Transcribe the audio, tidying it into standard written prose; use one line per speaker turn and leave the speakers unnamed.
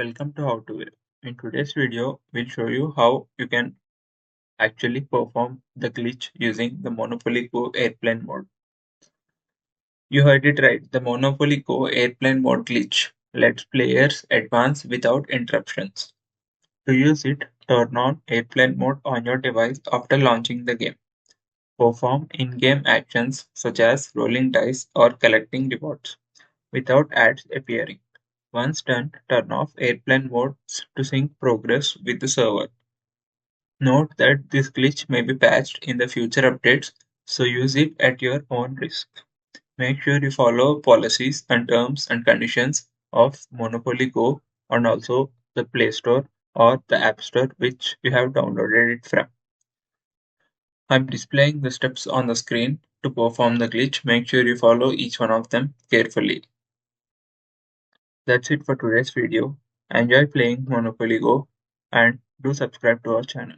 Welcome to How to Win. In today's video, we'll show you how you can actually perform the glitch using the Monopoly Go airplane mode. You heard it right, the Monopoly Go airplane mode glitch lets players advance without interruptions. To use it, turn on airplane mode on your device after launching the game. Perform in-game actions such as rolling dice or collecting rewards without ads appearing. Once done, turn off airplane mode to sync progress with the server. Note that this glitch may be patched in the future updates, so use it at your own risk. Make sure you follow policies and terms and conditions of Monopoly Go and also the Play Store or the App Store which you have downloaded it from. I'm displaying the steps on the screen to perform the glitch. Make sure you follow each one of them carefully. That's it for today's video. Enjoy playing Monopoly Go and do subscribe to our channel.